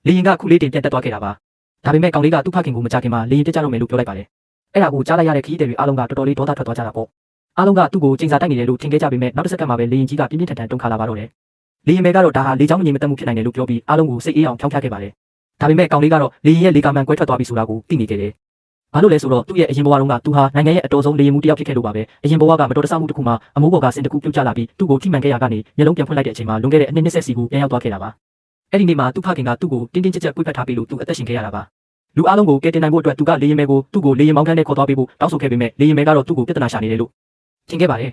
လေရင်ကခုလေးတင်ပြတ်တက်သွားခဲ့တာပါဒါပေမဲ့ကောင်လေးကသူ့ဖခင်ကိုမကြခင်မှာလေရင်တက်ကြတော့မယ်လို့ပြောလိုက်ပါတယ်အဲ့ဒါကိုကြားလိုက်ရတဲ့ခီးတဲ့တွေအားလုံးကတော်တော်လေးဒေါသထွက်သွားကြတာပေါ့အားလုံးကသူ့ကိုချိန်စာတိုက်နေတယ်လို့ထင်ခဲ့ကြပေမဲ့နောက်တစ်စက္ကန့်မှာပဲလေရင်ကြီးကပြင်းပြင်းထန်ထန်တုန်ခါလာပါတော့တယ်လေရင်မဲကတော့ဒါဟာလေချောင်းမငြိမ်မသက်မှုဖြစ်နိုင်တယ်လို့ပြောပြီးအားလုံးကိုစိတ်အေးအောင်ဖြောင်းဖြခဲ့ပါတယ်ဒါပေမဲ့ကောင်လေးကတော့လေရင်ရဲ့လေကာမန်ကွဲထွက်သွားပြီဆိုတာကိုသိနေခဲ့တယ်ဘာလို့လဲဆိုတော့သူ့ရဲ့အရင်ဘဝတုန်းကသူဟာနိုင်ငံရဲ့အတော်ဆုံးလေရင်မှုတစ်ယောက်ဖြစ်ခဲ့လို့ပါပဲအရင်ဘဝကမတော်တဆမှုတစ်ခုမှာအမိုးပေါ်ကစင်တစ်ခုပြုတ်ကျလာပြီးသူ့ကိုထိမှန်ခဲ့ရကနေမျက်လုံးပြန်ဖွင့်လိုက်တဲ့အချိန်မှာလွန်ခဲ့တဲ့အနှစ်20စီကိုပြန်ရောက်သွားခဲ့တာပါအဲ့ဒီနေ့မှာသူ့ဖခင်ကသူ့ကိုတင်းတင်းကြပ်ကြပ်ပွေ့ဖက်ထားပြီးလို့သူအသက်ရှင်ခဲ့ရတာပါလူအားလုံးကိုကယ်တင်နိုင်ဖို့အတွက်သူကလေရင်မဲကိုသူ့ကိုလေရင်မောင်းခန်းနဲ့ခေါ်သွားပေးဖို့တောင်းဆိုခဲ့ပေမဲ့လေရင်မဲကတော့သူ့ကိုပြဿနာရှာနေတယ်လို့ထင်ခဲ့ပါတယ်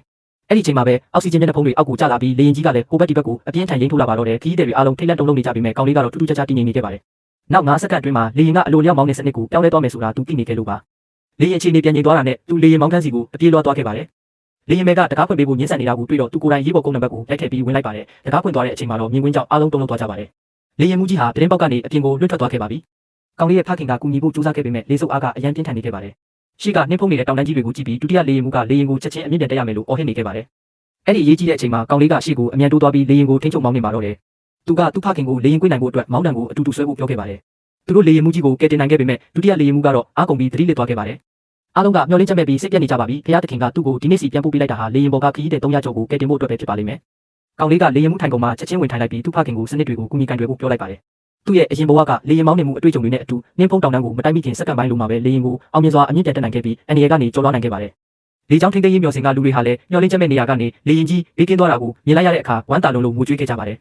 အဲ့ဒီချိန်မှာပဲအောက်ဆီဂျင်မျက်နှာဖုံးတွေအောက်ကိုကျလာပြီးလေရင်ကြီးကလည်းဟိုဘက်ဒီဘက်ကိုအပြင်းထန်ရိမ့်ထိုးလာပါတော့တယ်ခီးတဲ့တွေအားလုံးထိတ်လန့်တုန်လှုပ်နေကြပေမဲ့ကောင်လေးကတော့တူတူကြကြတည်ငြိမ်နေခဲ့ပါတယ်နောက်9စက္ကန့်အတွင်းမှာလေရင်ကအလိုလျောက်မောင်းတဲ့စနစ်ကိုပြောင်းလဲသွားမယ်ဆိုတာသူသိနေခဲ့လို့ပါလေရင်အခြေအနေပြန်ငြိမ်သွားတာနဲ့သူလေရင်မောင်းခန်းစီကိုအပြေးလွှားသွားခဲ့ပါတယ်လေရင်မဲကတကားဖွင့်ပေးဖို့ညှင်းဆန်နေတာကိုတွေ့တော့သူကိုယ်တိုင်ရေးပေါ်ကုန်းနံပါတ်ကိုလိုက်ထည့်ပြီးဝင်လိုက်ပါတယ်တကားဖွင့်သွားတဲ့အချိန်မှာတော့မြင်ကွင်းကြောင့်အားလုံးတုန်လှုပ်သွားကြပါတယ်လေရင်မှုကြီးဟာတရင်ပေါက်ကနေအပြင်ကိုလွှတ်ထွက်သွားခဲ့ပါပြီကောင်လေးရဲ့ဖခင်ကကူညီဖို့ကြိုးစားခဲ့ပေမဲ့လေဆုပ်အားကအယမ်းပြင်းထန်နေခဲ့ပါတယ်ရှေ့ကနှင်းဖုံးနေတဲ့တောင်တန်းကြီးတွေကိုကြည့်ပြီးဒုတိယလေရင်မှုကလေရင်ကိုချက်ချင်းအမြင့်ပြန်တက်ရမယ်လို့အော်ဟစ်နေခဲ့ပါတယ်အဲ့ဒီအရေးကြီးတဲ့အချိန်မှာကောင်လေးကရှေ့ကိုအမြန်တိုးသွားပြီးလေရင်ကိုထိန်းချုပ်မောင်းနေမှာတော့တယ်သူကသူ့ဖခင်ကိုလေရင်ကွေးနိုင်ဖို့အတွက်မောင်းတံကိုအတူတူဆွဲဖို့ပြောခဲ့ပါတယ်သူတို့လေရင်မှုကြီးကိုကယ်တင်နိုင်ခဲ့ပေမဲ့ဒုတိယလေရင်မှုကတော့အားကုန်ပြီးသတိလစ်သွားခဲ့ပါတယ်အားလုံးကမျှော်လင့်ချက်မဲ့ပြီးစိတ်ပြတ်နေကြပါပြီဖခင်တခင်ကသူ့ကိုဒီနေ့စီပြန်ပို့ပေးလိုက်တာဟာလေရင်ပေါ်ကခရီးတဲ့300ကျော်ကိုကယ်တင်ဖို့အတွက်ပဲဖြစ်ပါလိမ့်မယ်ကောင်လေးကလေရင်မှုထိုင်ကုန်မှာချက်ချင်းဝင်ထိုင်လိုက်ပြီးသူ့ဖခင်ကိုစနစ်တွေကိုကူညီကန်တွေဖို့ပြောလိုက်ပါတယ်သူ့ရဲ့အရင်ဘဝကလေရင်မောင်းနေမှုအတွေ့အကြုံတွေနဲ့အတူနှင်းဖုံးတောင်တန်းကိုမတိုက်မိခင်စက္ကန့်ပိုင်းလုံးမှာပဲလေရင်ကိုအောင်မြင်စွာအမြင့်ပြန်တက်နိုင်ခဲ့ပြီးအန်ရီကနေကျော်လွှားနိုင်ခဲ့ပါတယ်လေကြောင်းထိန်းသိမ်းရေးမျှော်စင်ကလူတွေဟာလည်းမျှော်လင့်ချက်မဲ့နေရာကနေလေရင်ကြီးဘေးကင်းသွားတာကိုမြင်လိုက်ရတဲ့အခါဝမ်းသာလုံးလို့ငိုကြွေးခဲ့ကြပါတယ်